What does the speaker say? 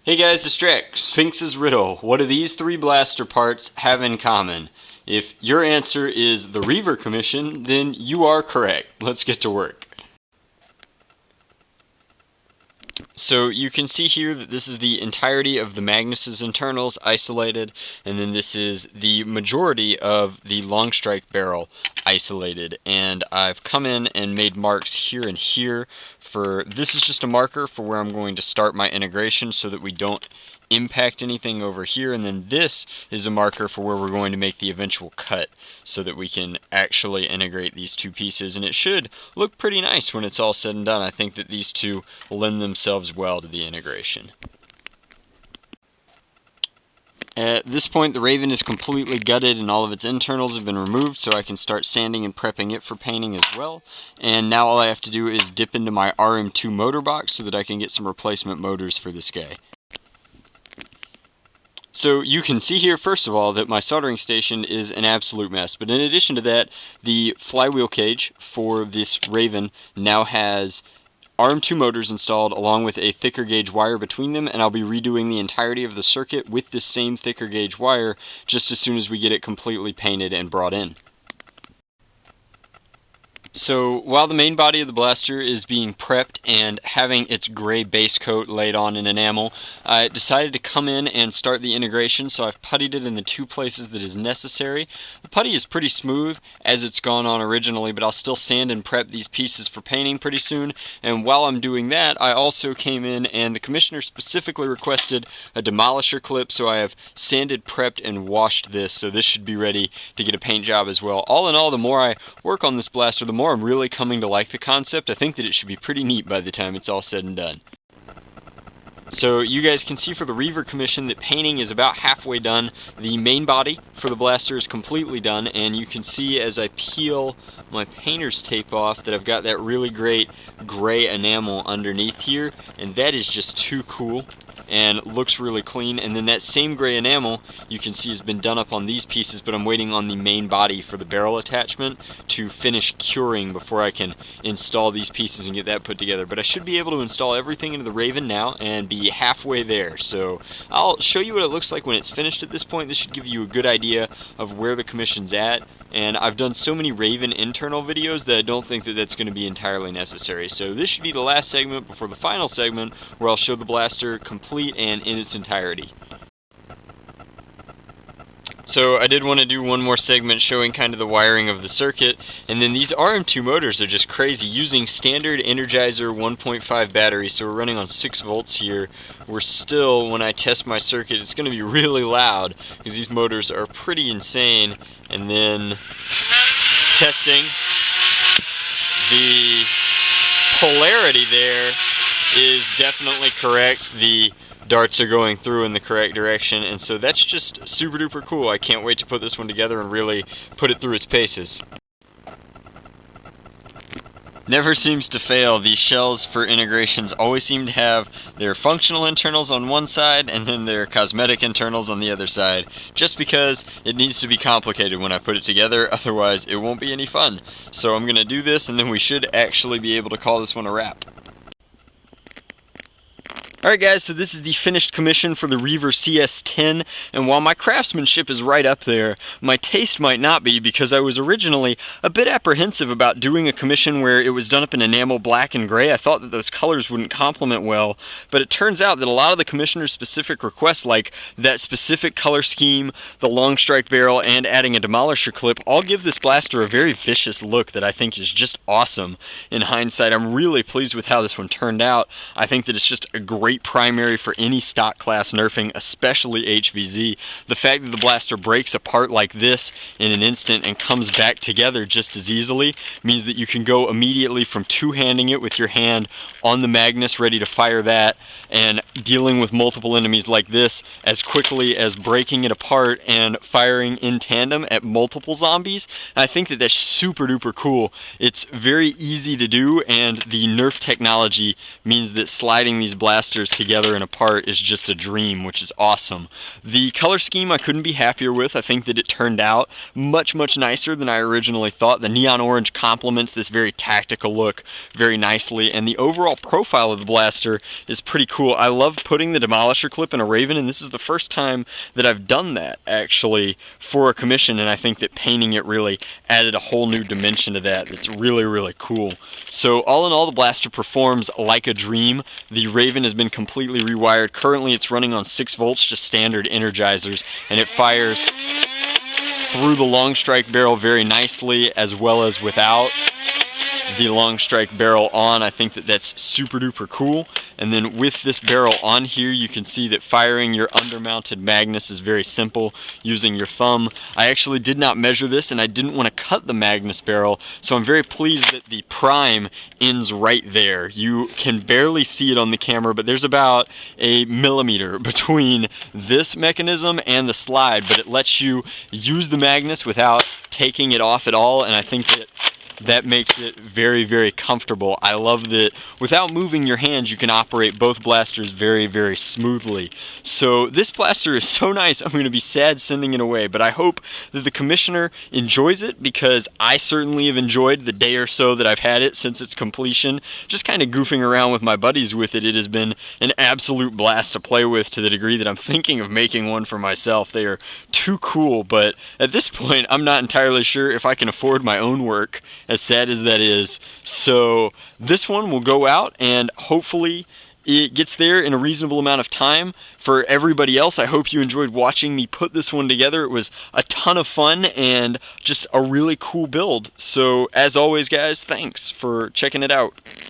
Hey guys, it's Drac. Sphinx's Riddle. What do these three blaster parts have in common? If your answer is the Reaver Commission, then you are correct. Let's get to work. So you can see here that this is the entirety of the Magnus's internals isolated, and then this is the majority of the long strike barrel isolated. And I've come in and made marks here and here. This is just a marker for where I'm going to start my integration so that we don't impact anything over here, and then this is a marker for where we're going to make the eventual cut so that we can actually integrate these two pieces, and it should look pretty nice when it's all said and done. I think that these two lend themselves well to the integration. At this point, the Rayven is completely gutted and all of its internals have been removed, so I can start sanding and prepping it for painting as well. And now all I have to do is dip into my RM2 motor box so that I can get some replacement motors for this guy. So you can see here, first of all, that my soldering station is an absolute mess. But in addition to that, the flywheel cage for this Rayven now has RM2 motors installed along with a thicker gauge wire between them, and I'll be redoing the entirety of the circuit with this same thicker gauge wire just as soon as we get it completely painted and brought in. So while the main body of the blaster is being prepped and having its gray base coat laid on in enamel, I decided to come in and start the integration, so I've puttied it in the two places that is necessary. The putty is pretty smooth as it's gone on originally, but I'll still sand and prep these pieces for painting pretty soon. And while I'm doing that, I also came in and the commissioner specifically requested a demolisher clip, so I have sanded, prepped, and washed this, so this should be ready to get a paint job as well. All in all, the more I work on this blaster, the more I'm really coming to like the concept. I think that it should be pretty neat by the time it's all said and done. So you guys can see for the Reaver Commission that painting is about halfway done. The main body for the blaster is completely done, and you can see as I peel my painter's tape off that I've got that really great gray enamel underneath here, and that is just too cool and looks really clean. And then that same gray enamel you can see has been done up on these pieces, but I'm waiting on the main body for the barrel attachment to finish curing before I can install these pieces and get that put together. But I should be able to install everything into the Rayven now and be halfway there. So I'll show you what it looks like when it's finished at this point. This should give you a good idea of where the commission's at. And I've done so many Rayven internal videos that I don't think that that's going to be entirely necessary. So this should be the last segment before the final segment where I'll show the blaster complete and in its entirety. So I did want to do one more segment showing kind of the wiring of the circuit, and then these RM2 motors are just crazy. Using standard Energizer 1.5 batteries, so we're running on 6 volts here. We're still, when I test my circuit, it's going to be really loud because these motors are pretty insane. And then testing, the polarity there is definitely correct. The darts are going through in the correct direction, and so that's just super duper cool. I can't wait to put this one together and really put it through its paces. Never seems to fail. These shells for integrations always seem to have their functional internals on one side and then their cosmetic internals on the other side, just because it needs to be complicated when I put it together, otherwise it won't be any fun. So I'm going to do this, and then we should actually be able to call this one a wrap. Alright guys, so this is the finished commission for the Reaver CS-10, and while my craftsmanship is right up there, my taste might not be, because I was originally a bit apprehensive about doing a commission where it was done up in enamel black and gray. I thought that those colors wouldn't complement well, but it turns out that a lot of the commissioner's specific requests, like that specific color scheme, the long strike barrel, and adding a demolisher clip, all give this blaster a very vicious look that I think is just awesome. In hindsight, I'm really pleased with how this one turned out. I think that it's just a great primary for any stock class nerfing, especially HVZ. The fact that the blaster breaks apart like this in an instant and comes back together just as easily means that you can go immediately from two-handing it with your hand on the Magnus ready to fire that and dealing with multiple enemies like this as quickly as breaking it apart and firing in tandem at multiple zombies. I think that that's super duper cool. It's very easy to do, and the Nerf technology means that sliding these blasters colors together and apart is just a dream, which is awesome. The color scheme I couldn't be happier with. I think that it turned out much nicer than I originally thought. The neon orange complements this very tactical look very nicely, and the overall profile of the blaster is pretty cool. I love putting the demolisher clip in a Rayven, and this is the first time that I've done that actually for a commission, and I think that painting it really added a whole new dimension to that. That's really cool. So all in all, the blaster performs like a dream. The Rayven has been completely rewired. Currently it's running on 6 volts, just standard energizers, and it fires through the long strike barrel very nicely, as well as without the long strike barrel on. I think that that's super duper cool. And then with this barrel on here, you can see that firing your undermounted Magnus is very simple using your thumb. I actually did not measure this, and I didn't want to cut the Magnus barrel, so I'm very pleased that the prime ends right there. You can barely see it on the camera, but there's about a millimeter between this mechanism and the slide, but it lets you use the Magnus without taking it off at all, and I think that makes it very comfortable. I love that without moving your hands, you can operate both blasters very smoothly. So this blaster is so nice, I'm going to be sad sending it away, but I hope that the commissioner enjoys it, because I certainly have enjoyed the day or so that I've had it since its completion. Just kind of goofing around with my buddies with it. It has been an absolute blast to play with, to the degree that I'm thinking of making one for myself. They are too cool, but at this point I'm not entirely sure if I can afford my own work, as sad as that is. So this one will go out, and hopefully it gets there in a reasonable amount of time. For everybody else, I hope you enjoyed watching me put this one together. It was a ton of fun and just a really cool build. So as always, guys, thanks for checking it out.